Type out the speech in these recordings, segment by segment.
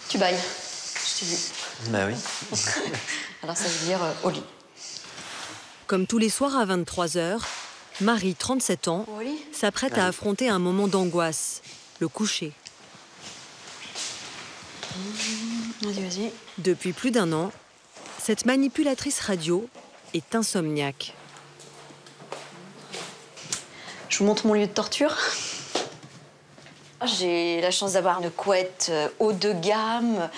Tu bailles, je t'ai vu. Bah oui. Alors ça veut dire au lit. Comme tous les soirs à 23 h, Marie, 37 ans, s'apprête à affronter un moment d'angoisse, le coucher. Vas-y, vas-y. Depuis plus d'1 an, cette manipulatrice radio est insomniaque. Je vous montre mon lieu de torture. J'ai la chance d'avoir une couette haut de gamme,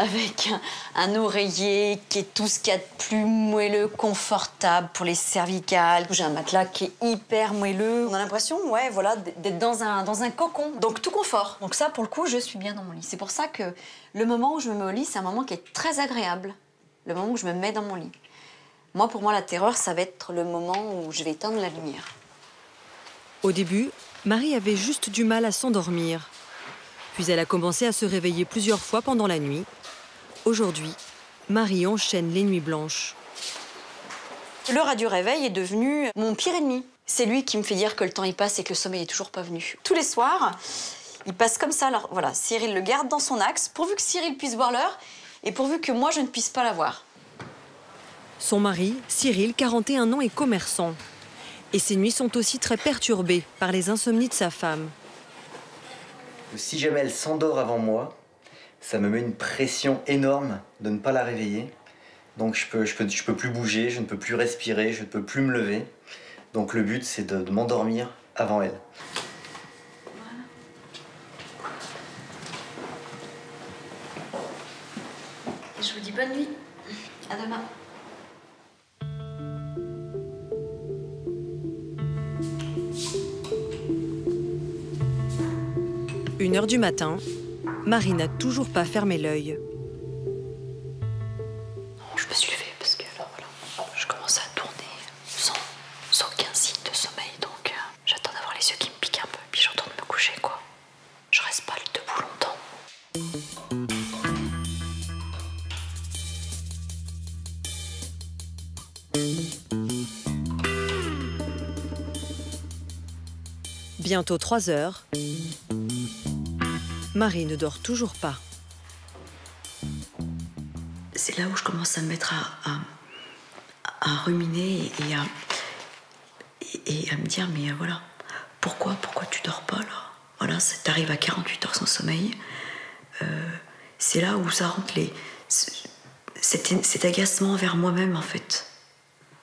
avec un oreiller qui est tout ce qu'il y a de plus moelleux, confortable pour les cervicales. J'ai un matelas qui est hyper moelleux. On a l'impression, ouais, voilà, d'être dans un cocon. Donc tout confort. Donc ça, pour le coup, je suis bien dans mon lit. C'est pour ça que le moment où je me mets au lit, c'est un moment qui est très agréable. Le moment où je me mets dans mon lit. Moi, pour moi, la terreur, ça va être le moment où je vais éteindre la lumière. Au début, Marie avait juste du mal à s'endormir. Puis elle a commencé à se réveiller plusieurs fois pendant la nuit. Aujourd'hui, Marie enchaîne les nuits blanches. Le radio réveil est devenu mon pire ennemi. C'est lui qui me fait dire que le temps y passe et que le sommeil est toujours pas venu. Tous les soirs, il passe comme ça. Alors voilà, Cyril le garde dans son axe, pourvu que Cyril puisse voir l'heure et pourvu que moi je ne puisse pas la voir. Son mari, Cyril, 41 ans, est commerçant. Et ses nuits sont aussi très perturbées par les insomnies de sa femme. Si jamais elle s'endort avant moi, ça me met une pression énorme de ne pas la réveiller. Donc je peux plus bouger, je ne peux plus respirer, je ne peux plus me lever. Donc le but, c'est de m'endormir avant elle. Je vous dis bonne nuit. À demain. 1 h du matin, Marie n'a toujours pas fermé l'œil. Je me suis levée parce que là, voilà, je commence à tourner sans aucun signe de sommeil. Donc j'attends d'avoir les yeux qui me piquent un peu, puis je retourne me coucher, quoi. Je reste pas debout longtemps. Bientôt 3 h. Marie ne dort toujours pas. C'est là où je commence à me mettre à ruminer et à me dire, mais voilà, pourquoi tu dors pas là? Voilà, t'arrives à 48 heures sans sommeil. C'est là où ça rentre cet agacement envers moi-même, en fait.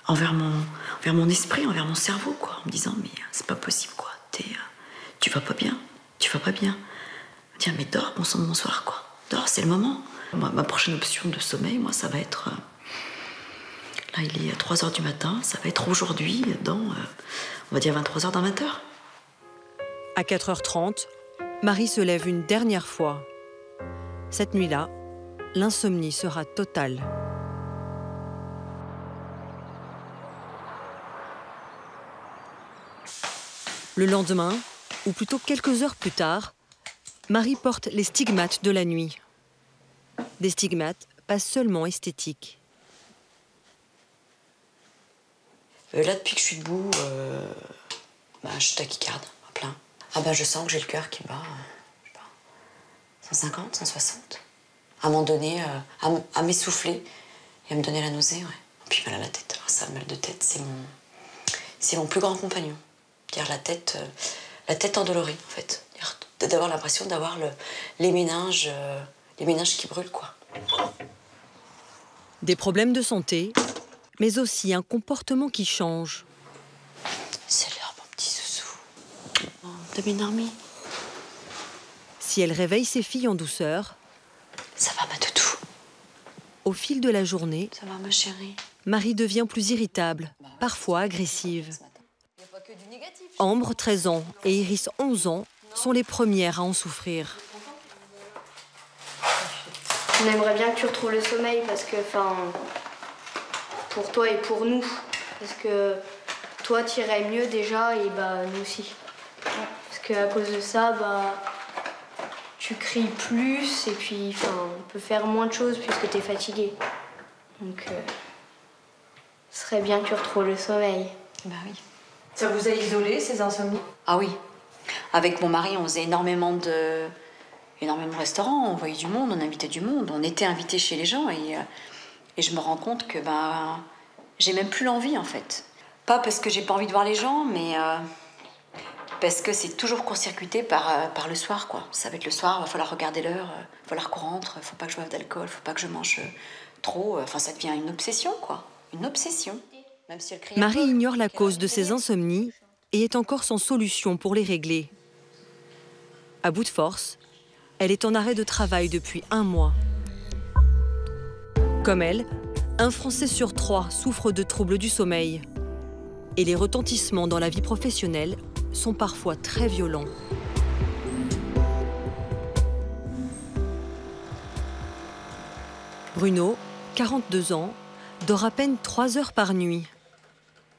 Envers mon esprit, envers mon cerveau, quoi. En me disant, mais c'est pas possible, quoi. Tu vas pas bien, tu vas pas bien. Tiens, mais dors, bon sang, bonsoir, quoi. Dors, c'est le moment. Ma prochaine option de sommeil, moi, ça va être... là, il est à 3 h du matin. Ça va être aujourd'hui, dans, on va dire 23 h, dans 20 h. À 4 h 30, Marie se lève une dernière fois. Cette nuit-là, l'insomnie sera totale. Le lendemain, ou plutôt quelques heures plus tard, Marie porte les stigmates de la nuit. Des stigmates pas seulement esthétiques. Là, depuis que je suis debout, je suis tachycarde, à plein. Ah bah, je sens que j'ai le cœur qui bat, je sais pas, 150, 160. À un moment donné, à m'essouffler et à me donner la nausée, ouais. Et puis mal à la tête. Alors ça, le mal de tête, c'est mon plus grand compagnon. Dire la tête endolorie, en fait. D'avoir l'impression d'avoir les méninges qui brûlent, quoi. Des problèmes de santé, mais aussi un comportement qui change. C'est l'heure, mon petit soussou. De m'énormer. Si elle réveille ses filles en douceur, ça va, ma toutou. Au fil de la journée, ça va, ma chérie. Marie devient plus irritable, parfois agressive. Ambre, 13 ans, et Iris, 11 ans, sont les premières à en souffrir. On aimerait bien que tu retrouves le sommeil parce que, pour toi et pour nous. Parce que toi, tu irais mieux déjà et nous aussi. Parce qu'à cause de ça, tu cries plus et puis, on peut faire moins de choses puisque tu es fatigué. Donc, ce serait bien que tu retrouves le sommeil. Bah oui. Ça vous a isolé, ces insomnies? Ah oui. Avec mon mari, on faisait énormément de énormément de restaurants, on voyait du monde, on invitait du monde, on était invité chez les gens et je me rends compte que j'ai même plus l'envie en fait. Pas parce que j'ai pas envie de voir les gens, mais parce que c'est toujours court-circuité par le soir, quoi. Ça va être le soir, il va falloir regarder l'heure, il va falloir qu'on rentre, faut pas que je boive d'alcool, faut pas que je mange trop. Enfin, ça devient une obsession, quoi. Une obsession. Même si elle crie Marie un peu, ignore la qu'elle cause a de ses insomnies et est encore sans solution pour les régler. À bout de force, elle est en arrêt de travail depuis 1 mois. Comme elle, un Français sur 3 souffre de troubles du sommeil. Et les retentissements dans la vie professionnelle sont parfois très violents. Bruno, 42 ans, dort à peine 3 heures par nuit.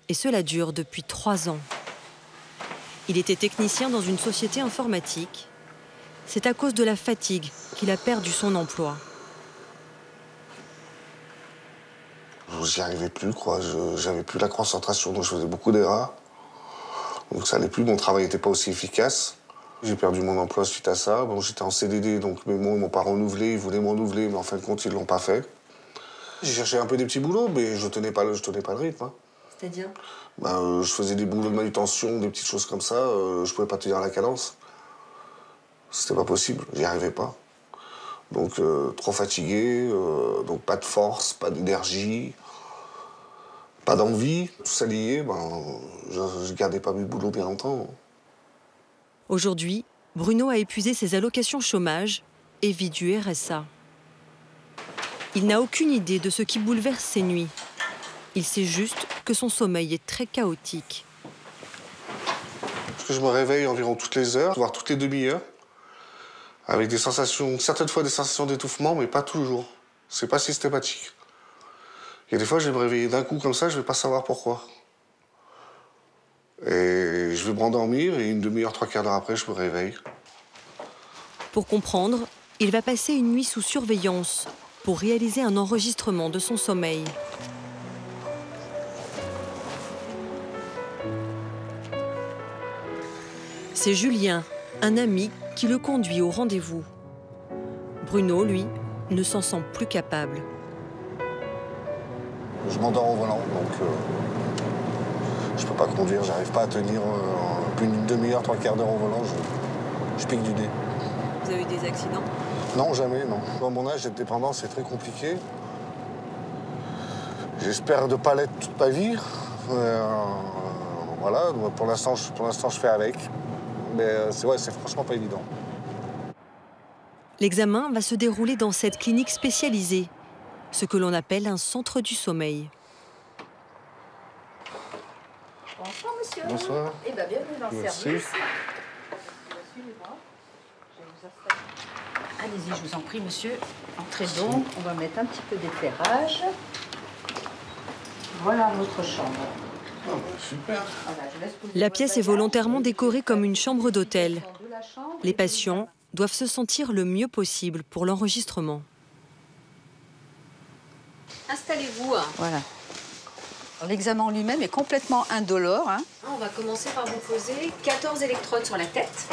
Et cela dure depuis 3 ans. Il était technicien dans une société informatique. C'est à cause de la fatigue qu'il a perdu son emploi. J'y arrivais plus, quoi. J'avais plus la concentration, donc je faisais beaucoup d'erreurs. Donc ça allait plus, mon travail n'était pas aussi efficace. J'ai perdu mon emploi suite à ça. Bon, j'étais en CDD, donc mes mots ne m'ont pas renouvelé. Ils voulaient me renouveler, mais en fin de compte, ils ne l'ont pas fait. J'ai cherché un peu des petits boulots, mais je tenais pas le rythme. Hein. C'est-à-dire Je faisais des boulots de manutention, des petites choses comme ça. Je pouvais pas tenir la cadence. C'était pas possible, j'y arrivais pas. Donc trop fatigué, donc pas de force, pas d'énergie, pas d'envie. Tout ça lié, je gardais pas mes boulots bien longtemps. Aujourd'hui, Bruno a épuisé ses allocations chômage et vit du RSA. Il n'a aucune idée de ce qui bouleverse ses nuits. Il sait juste que son sommeil est très chaotique. Parce que je me réveille environ toutes les heures, voire toutes les demi-heures, avec des sensations, certaines fois des sensations d'étouffement, mais pas toujours. C'est pas systématique. Il y a des fois, je vais me réveiller d'un coup comme ça, je vais pas savoir pourquoi. Et je vais me rendormir et une demi-heure, 3/4 d'heure après, je me réveille. Pour comprendre, il va passer une nuit sous surveillance pour réaliser un enregistrement de son sommeil. C'est Julien, un ami, qui le conduit au rendez-vous. Bruno, lui, ne s'en sent plus capable. Je m'endors au volant, donc je peux pas conduire, j'arrive pas à tenir plus d'une demi-heure, 3/4 d'heure au volant, je pique du nez. Vous avez eu des accidents? Non, jamais, non. À mon âge, être dépendant, c'est très compliqué. J'espère ne pas l'être toute ma vie. Voilà, pour l'instant, je fais avec. Mais c'est franchement pas évident. L'examen va se dérouler dans cette clinique spécialisée, ce que l'on appelle un centre du sommeil. Bonsoir monsieur. Bonsoir. Eh bien, bienvenue dans le Merci. service. Allez-y, je vous en prie, monsieur. Entrez donc. On va mettre un petit peu d'éclairage. Voilà notre chambre. Ah, super. Voilà, je laisse poser La votre pièce est bagage. volontairement décorée comme une chambre d'hôtel. De la chambre. Les patients doivent se sentir le mieux possible pour l'enregistrement. Installez-vous. Voilà. L'examen en lui-même est complètement indolore. Hein. On va commencer par vous poser 14 électrodes sur la tête.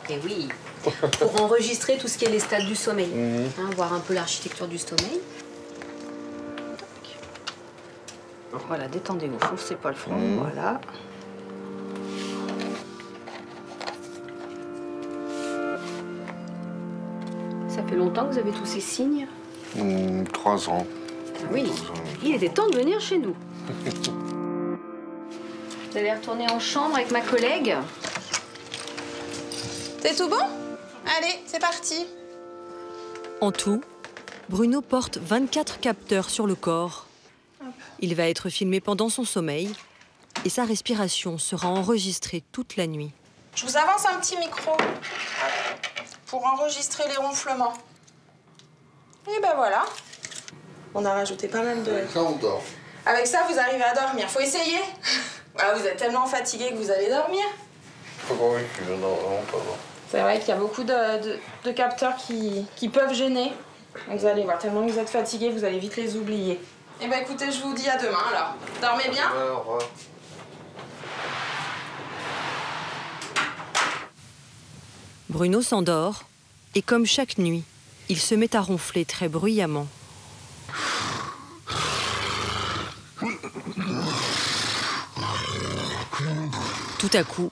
Et oui, pour enregistrer tout ce qui est les stades du sommeil. Voir un peu l'architecture du sommeil. Voilà, détendez-vous, forcez pas le front. Voilà. Ça fait longtemps que vous avez tous ces signes? 3 ans. Oui, il était temps de venir chez nous. Vous allez retourner en chambre avec ma collègue. C'est tout bon? Allez, c'est parti. En tout, Bruno porte 24 capteurs sur le corps. Il va être filmé pendant son sommeil et sa respiration sera enregistrée toute la nuit. Je vous avance un petit micro pour enregistrer les ronflements. Et ben voilà. On a rajouté pas mal de... Ça, on dort. Avec ça, vous arrivez à dormir. Faut essayer. Voilà, vous êtes tellement fatigué que vous allez dormir. Pas convaincu, non, vraiment pas. C'est vrai qu'il y a beaucoup de capteurs qui peuvent gêner. Donc vous allez voir, tellement que vous êtes fatigué, vous allez vite les oublier. Eh ben écoutez, je vous dis à demain alors. Dormez bien. Au revoir. Bruno s'endort Et comme chaque nuit, il se met à ronfler très bruyamment. Tout à coup,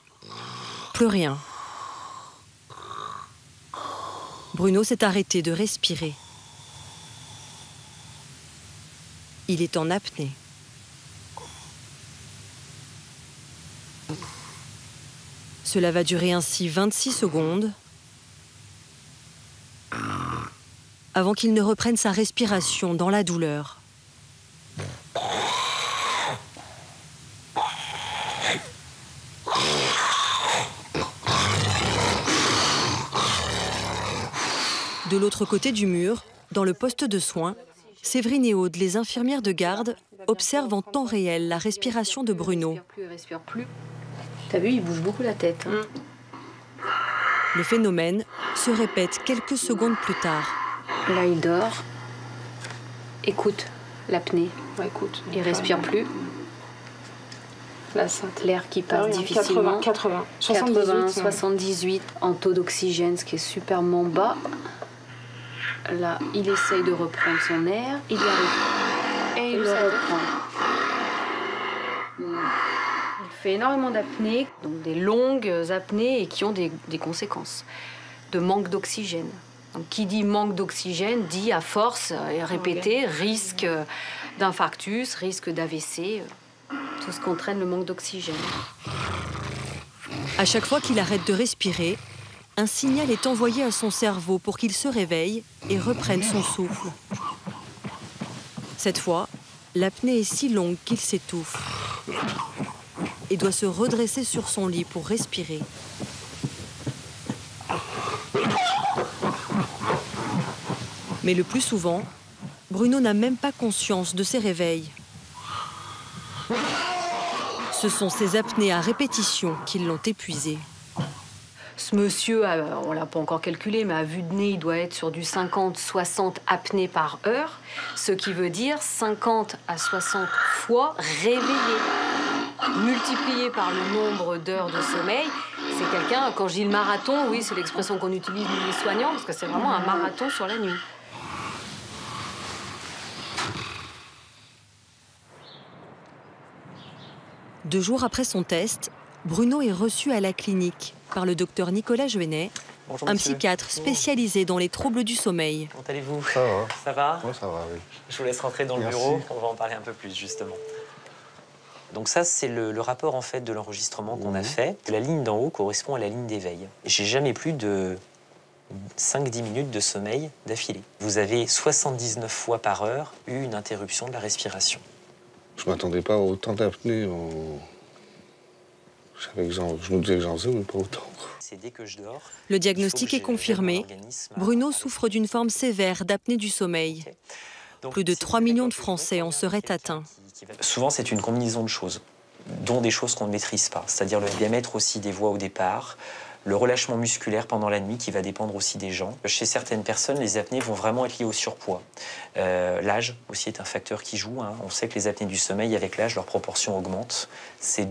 plus rien. Bruno s'est arrêté de respirer. Il est en apnée. Cela va durer ainsi 26 secondes avant qu'il ne reprenne sa respiration dans la douleur. De l'autre côté du mur, dans le poste de soins, Séverine et Aude, les infirmières de garde, observent en temps réel la respiration de Bruno. Il respire plus. T'as vu, il bouge beaucoup la tête. Hein. Le phénomène se répète quelques secondes plus tard. Là, il dort. Écoute, l'apnée. Ouais, écoute. Il respire plus. Là, ça. L'air qui passe difficilement. 80, 78 en taux d'oxygène, ce qui est superment bas. Là, il essaye de reprendre son air. Il y arrive. Et il le reprend. Il fait énormément d'apnées, donc des longues apnées et qui ont des conséquences de manque d'oxygène. Donc, qui dit manque d'oxygène dit à force répété risque d'infarctus, risque d'AVC, tout ce qu'entraîne le manque d'oxygène. À chaque fois qu'il arrête de respirer, un signal est envoyé à son cerveau pour qu'il se réveille et reprenne son souffle. Cette fois, l'apnée est si longue qu'il s'étouffe et doit se redresser sur son lit pour respirer. Mais le plus souvent, Bruno n'a même pas conscience de ses réveils. Ce sont ces apnées à répétition qui l'ont épuisé. Ce monsieur, on ne l'a pas encore calculé, mais à vue de nez, il doit être sur du 50-60 apnées par heure, ce qui veut dire 50 à 60 fois réveillé. Multiplié par le nombre d'heures de sommeil, c'est quelqu'un, quand je dis le marathon, oui, c'est l'expression qu'on utilise nous les soignants, parce que c'est vraiment un marathon sur la nuit. Deux jours après son test, Bruno est reçu à la clinique par le docteur Nicolas Juenet, un psychiatre spécialisé dans les troubles du sommeil. Comment allez-vous? Ça va. Ça va? Ouais, ça va, oui. Je vous laisse rentrer dans le bureau, on va en parler un peu plus, justement. Donc ça, c'est le rapport en fait de l'enregistrement qu'on a fait. La ligne d'en haut correspond à la ligne d'éveil. J'ai jamais plus de 5-10 minutes de sommeil d'affilée. Vous avez 79 fois par heure eu une interruption de la respiration. Je m'attendais pas à autant d'apnée. Je me disais que j'en faisais, mais pas autant. C'est dès que je dors. Le diagnostic est confirmé. Bruno souffre d'une forme sévère d'apnée du sommeil. Plus de 3 millions de Français en seraient atteints. Souvent, c'est une combinaison de choses, dont des choses qu'on ne maîtrise pas. C'est-à-dire le diamètre aussi des voix au départ, le relâchement musculaire pendant la nuit qui va dépendre aussi des gens. Chez certaines personnes, les apnées vont vraiment être liées au surpoids. L'âge aussi est un facteur qui joue. Hein. On sait que les apnées du sommeil, avec l'âge, leur proportion augmente. C'est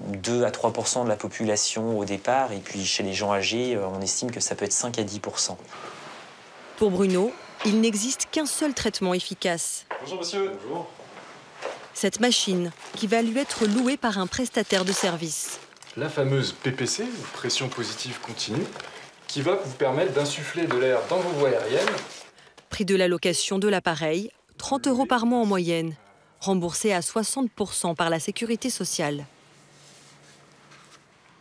2 à 3% de la population au départ. Et puis chez les gens âgés, on estime que ça peut être 5 à 10%. Pour Bruno, il n'existe qu'un seul traitement efficace. Bonjour monsieur. Bonjour. Cette machine qui va lui être louée par un prestataire de service. La fameuse PPC, ou pression positive continue, qui va vous permettre d'insuffler de l'air dans vos voies aériennes. Prix de la location de l'appareil, 30 € par mois en moyenne, remboursé à 60% par la sécurité sociale.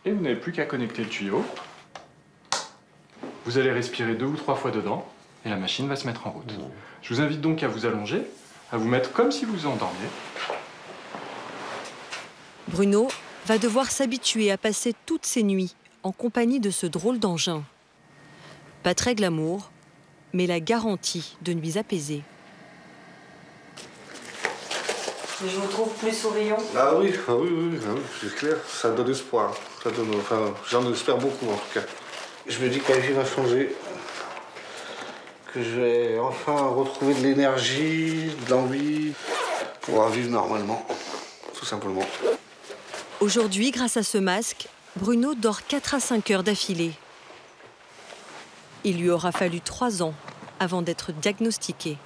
Et vous n'avez plus qu'à connecter le tuyau. Vous allez respirer 2 ou 3 fois dedans, et la machine va se mettre en route. Je vous invite donc à vous allonger, à vous mettre comme si vous vous endormiez. Bruno va devoir s'habituer à passer toutes ses nuits en compagnie de ce drôle d'engin. Pas très glamour, mais la garantie de nuits apaisées. Je vous trouve plus souriant. Ah oui, c'est clair. Ça donne espoir. J'en espère beaucoup en tout cas. Je me dis que ma vie va changer. Que je vais enfin retrouver de l'énergie, de l'envie, pour pouvoir vivre normalement, tout simplement. Aujourd'hui, grâce à ce masque, Bruno dort 4 à 5 heures d'affilée. Il lui aura fallu 3 ans avant d'être diagnostiquée.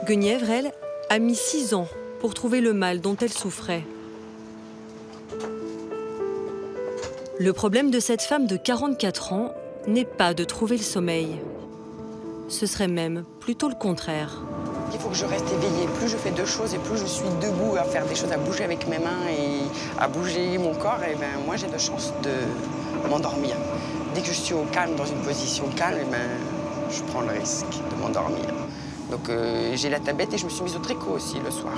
Guenièvre, elle, a mis 6 ans pour trouver le mal dont elle souffrait. Le problème de cette femme de 44 ans n'est pas de trouver le sommeil. Ce serait même plutôt le contraire. Il faut que je reste éveillée. Plus je fais de choses et plus je suis debout à faire des choses, à bouger avec mes mains et à bouger mon corps, et ben, moi j'ai de chance de m'endormir. Dès que je suis au calme, dans une position calme, et ben, je prends le risque de m'endormir. Donc j'ai la tablette et je me suis mise au tricot aussi le soir.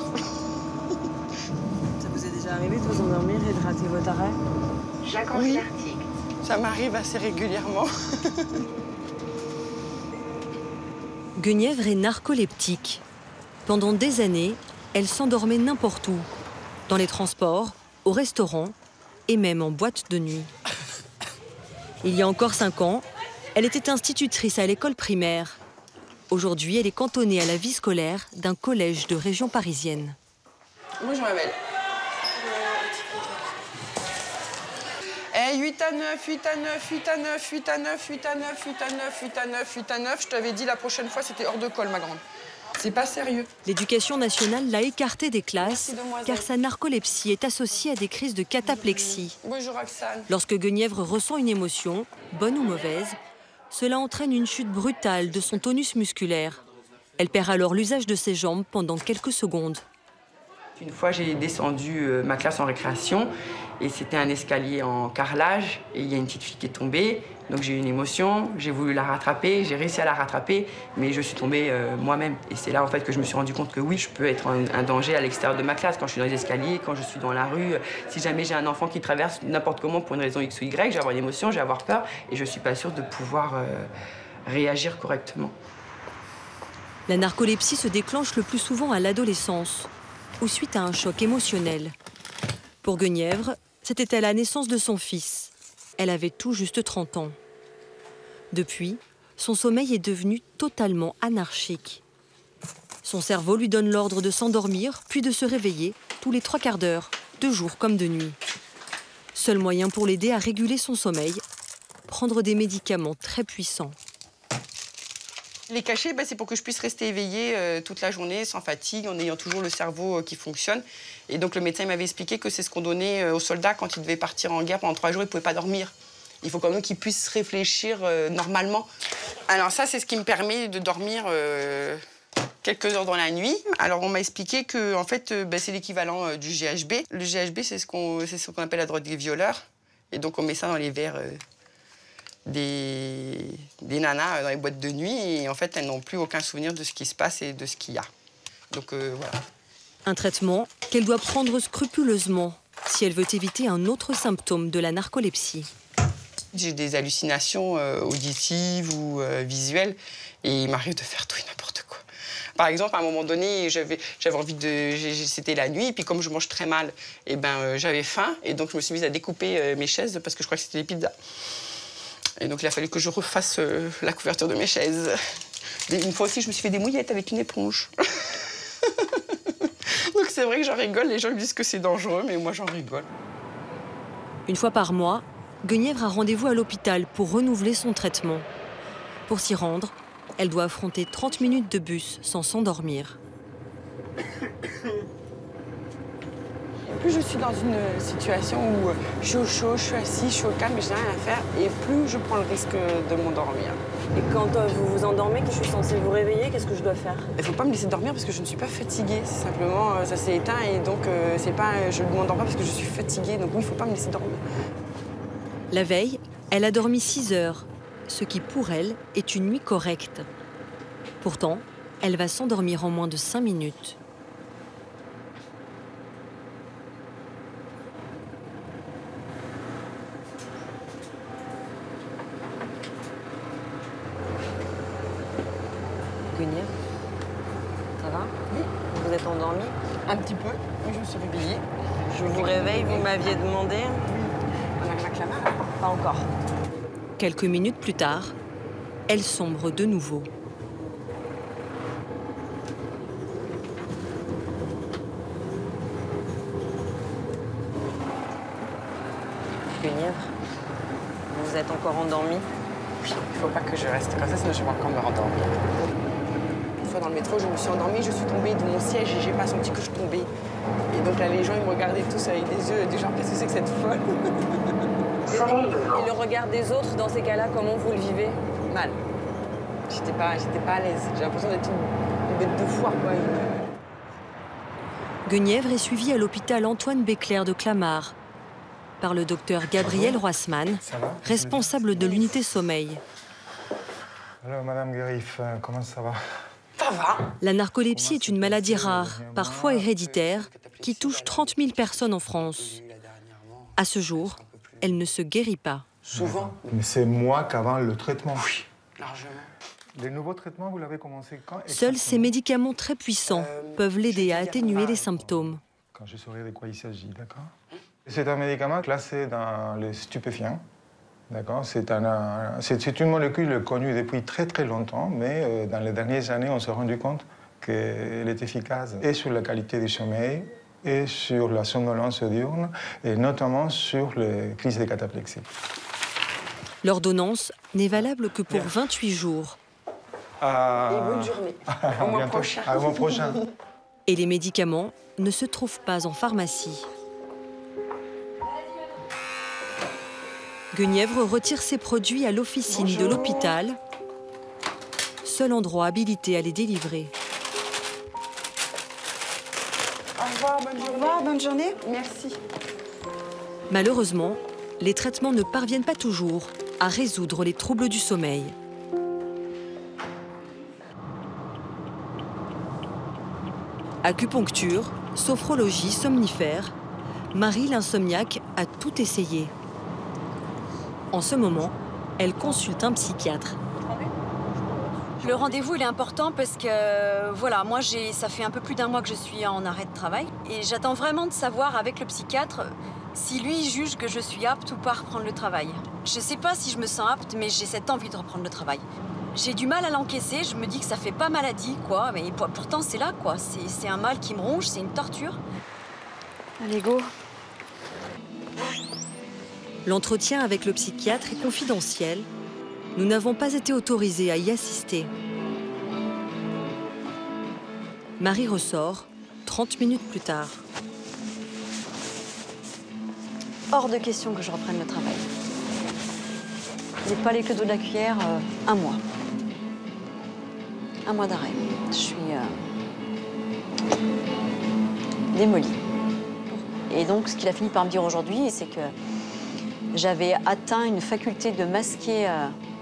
Ça vous est déjà arrivé de vous endormir et de rater votre arrêt? Oui, ça m'arrive assez régulièrement. Guenièvre est narcoleptique. Pendant des années, elle s'endormait n'importe où, dans les transports, au restaurant et même en boîte de nuit. Il y a encore 5 ans, elle était institutrice à l'école primaire. Aujourd'hui, elle est cantonnée à la vie scolaire d'un collège de région parisienne. Bonjour, ma belle. 8 à 9, 8 à 9, 8 à 9, 8 à 9, 8 à 9, 8 à 9, 8 à 9, 8 à 9. Je t'avais dit la prochaine fois, c'était hors de colle, ma grande. C'est pas sérieux. L'éducation nationale l'a écartée des classes car sa narcolepsie est associée à des crises de cataplexie. Bonjour, Roxane. Lorsque Guenièvre ressent une émotion, bonne ou mauvaise, cela entraîne une chute brutale de son tonus musculaire. Elle perd alors l'usage de ses jambes pendant quelques secondes. Une fois, j'ai descendu ma classe en récréation et c'était un escalier en carrelage et il y a une petite fille qui est tombée. Donc j'ai eu une émotion, j'ai voulu la rattraper, j'ai réussi à la rattraper, mais je suis tombée moi-même. Et c'est là en fait que je me suis rendu compte que oui, je peux être un danger à l'extérieur de ma classe, quand je suis dans les escaliers, quand je suis dans la rue. Si jamais j'ai un enfant qui traverse n'importe comment pour une raison X ou Y, je vais avoir une émotion, je vais avoir peur et je suis pas sûre de pouvoir réagir correctement. La narcolepsie se déclenche le plus souvent à l'adolescence ou suite à un choc émotionnel. Pour Guenièvre, c'était à la naissance de son fils. Elle avait tout juste 30 ans. Depuis, son sommeil est devenu totalement anarchique. Son cerveau lui donne l'ordre de s'endormir, puis de se réveiller tous les 3 quarts d'heure, de jour comme de nuit. Seul moyen pour l'aider à réguler son sommeil, prendre des médicaments très puissants. Les cachets, c'est pour que je puisse rester éveillée toute la journée, sans fatigue, en ayant toujours le cerveau qui fonctionne. Et donc le médecin m'avait expliqué que c'est ce qu'on donnait aux soldats quand ils devaient partir en guerre pendant 3 jours, ils ne pouvaient pas dormir. Il faut quand même qu'ils puissent réfléchir normalement. Alors ça, c'est ce qui me permet de dormir quelques heures dans la nuit. Alors on m'a expliqué que en fait, c'est l'équivalent du GHB. Le GHB, c'est ce qu'on appelle la drogue des violeurs. Et donc on met ça dans les verres des nanas dans les boîtes de nuit et en fait elles n'ont plus aucun souvenir de ce qui se passe et de ce qu'il y a. Donc voilà. Un traitement qu'elle doit prendre scrupuleusement si elle veut éviter un autre symptôme de la narcolepsie. J'ai des hallucinations auditives ou visuelles et il m'arrive de faire tout et n'importe quoi. Par exemple, à un moment donné, j'avais envie de... C'était la nuit, et puis comme je mange très mal, et j'avais faim et donc je me suis mise à découper mes chaises parce que je crois que c'était des pizzas. Et donc, il a fallu que je refasse la couverture de mes chaises. Une fois aussi, je me suis fait des mouillettes avec une éponge. Donc, c'est vrai que j'en rigole. Les gens me disent que c'est dangereux, mais moi, j'en rigole. Une fois par mois, Guenièvre a rendez-vous à l'hôpital pour renouveler son traitement. Pour s'y rendre, elle doit affronter 30 minutes de bus sans s'endormir. Plus je suis dans une situation où je suis au chaud, je suis assise, je suis au calme, mais je n'ai rien à faire, et plus je prends le risque de m'endormir. Et quand vous vous endormez, que je suis censée vous réveiller, qu'est-ce que je dois faire? Il ne faut pas me laisser dormir parce que je ne suis pas fatiguée. C'est simplement, ça s'est éteint et donc je ne m'endors pas parce que je suis fatiguée. Donc oui, il ne faut pas me laisser dormir. La veille, elle a dormi 6 heures, ce qui pour elle est une nuit correcte. Pourtant, elle va s'endormir en moins de 5 minutes. Guenièvre, ça va? Oui. Vous êtes endormie? Un petit peu, mais je me suis réveillée. Je vous réveille, vous m'aviez demandé? On arrive à Clamart? Pas encore. Quelques minutes plus tard, elle sombre de nouveau. Guenièvre, vous êtes encore endormie? Oui, il faut pas que je reste comme ça, sinon je vais encore me rendormir. Une fois dans le métro, je me suis endormie, je suis tombée de mon siège et j'ai pas senti que je tombais. Et donc là, les gens, ils me regardaient tous avec des yeux du genre, qu'est-ce que c'est que cette folle? Et le regard des autres, dans ces cas-là, comment vous le vivez? Mal. J'étais pas à l'aise. J'ai l'impression d'être une bête de foire, quoi. Guenièvre est suivie à l'hôpital Antoine Béclair de Clamart par le docteur Gabriel Roissmann, responsable de l'unité sommeil. Alors, Madame Guérif, comment ça va? Ça va. La narcolepsie est une maladie rare, parfois héréditaire, qui touche 30 000 personnes en France. À ce jour, elle ne se guérit pas. Souvent. Mais c'est moi qu'avant le traitement. Oui, largement. Les nouveaux traitements, vous l'avez commencé quand? Seuls ces médicaments très puissants peuvent l'aider à atténuer les symptômes. Quand je saurai de quoi il s'agit, d'accord? C'est un médicament classé dans les stupéfiants. D'accord? C'est une molécule connue depuis très très longtemps, mais dans les dernières années, on s'est rendu compte qu'elle est efficace et sur la qualité du sommeil, et sur la somnolence diurne, et notamment sur les crises de cataplexie. L'ordonnance n'est valable que pour 28 jours. Et bonne journée. Au mois prochain. Au mois prochain. Et les médicaments ne se trouvent pas en pharmacie. Guenièvre retire ses produits à l'officine de l'hôpital, seul endroit habilité à les délivrer. Au revoir, bonne journée. Au revoir, bonne journée. Merci. Malheureusement, les traitements ne parviennent pas toujours à résoudre les troubles du sommeil. Acupuncture, sophrologie, somnifère, Marie l'insomniaque a tout essayé. En ce moment, elle consulte un psychiatre. Le rendez-vous, il est important parce que, voilà, moi, ça fait un peu plus d'un mois que je suis en arrêt de travail. Et j'attends vraiment de savoir avec le psychiatre si lui juge que je suis apte ou pas à reprendre le travail. Je sais pas si je me sens apte, mais j'ai cette envie de reprendre le travail. J'ai du mal à l'encaisser, je me dis que ça fait pas maladie, quoi. Mais pourtant, c'est là, quoi. C'est un mal qui me ronge, c'est une torture. Allez, go. L'entretien avec le psychiatre est confidentiel. Nous n'avons pas été autorisés à y assister. Marie ressort 30 minutes plus tard. Hors de question que je reprenne le travail. J'ai pas les queues d'eau de la cuillère, un mois. Un mois d'arrêt. Je suis démolie. Et donc, ce qu'il a fini par me dire aujourd'hui, c'est que j'avais atteint une faculté de masquer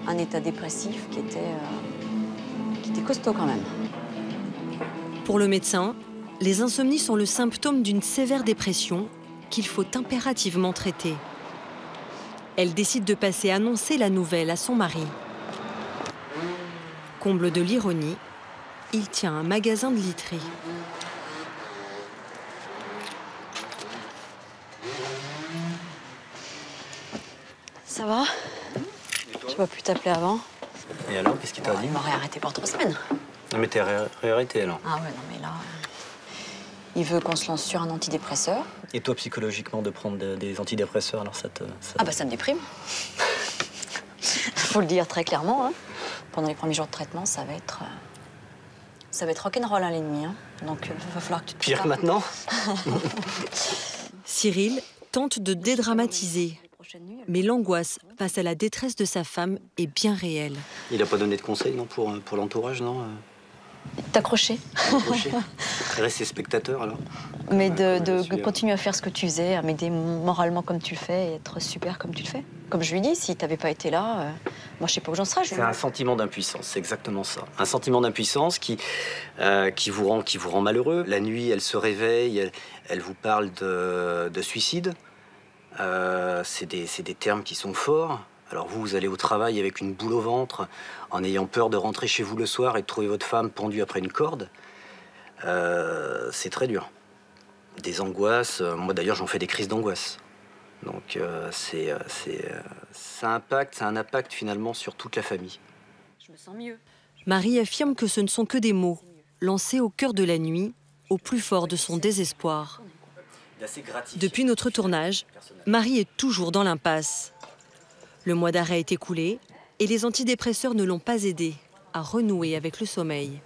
un état dépressif qui était costaud quand même. Pour le médecin, les insomnies sont le symptôme d'une sévère dépression qu'il faut impérativement traiter. Elle décide de passer annoncer la nouvelle à son mari. Comble de l'ironie, il tient un magasin de literie. Ça va? Je ne vais plus t'appeler avant. Et alors, qu'est-ce qu'il t'a dit? Il m'aurait arrêté pour 3 semaines. Non mais t'es réarrêté alors. Ah ouais, non mais là... il veut qu'on se lance sur un antidépresseur. Et toi, psychologiquement, de prendre des antidépresseurs, alors Ah bah ça me déprime. Faut le dire très clairement. Hein. Pendant les premiers jours de traitement, ça va être rock'n'roll, hein, l'ennemi. Hein. Donc il va falloir que tu te Pire maintenant. Cyril tente de dédramatiser. Mais l'angoisse face à la détresse de sa femme est bien réelle. Il n'a pas donné de conseils non, pour l'entourage, non? T'accrocher. Rester spectateur, alors? Mais de continuer à faire ce que tu faisais, à m'aider moralement comme tu le fais et être super comme tu le fais. Comme je lui dis, si t'avais pas été là, moi je sais pas où j'en serais. C'est un sentiment d'impuissance, c'est exactement ça. Un sentiment d'impuissance qui vous rend malheureux. La nuit, elle se réveille, elle vous parle de suicide. C'est des termes qui sont forts. Alors vous allez au travail avec une boule au ventre, en ayant peur de rentrer chez vous le soir et de trouver votre femme pendue après une corde. C'est très dur. Des angoisses, moi d'ailleurs j'en fais des crises d'angoisse. Donc ça a un impact finalement sur toute la famille. Je me sens mieux. Marie affirme que ce ne sont que des mots, lancés au cœur de la nuit, au plus fort de son désespoir. d'assez gratifiant. Depuis notre tournage, Marie est toujours dans l'impasse. Le mois d'arrêt est écoulé et les antidépresseurs ne l'ont pas aidée à renouer avec le sommeil.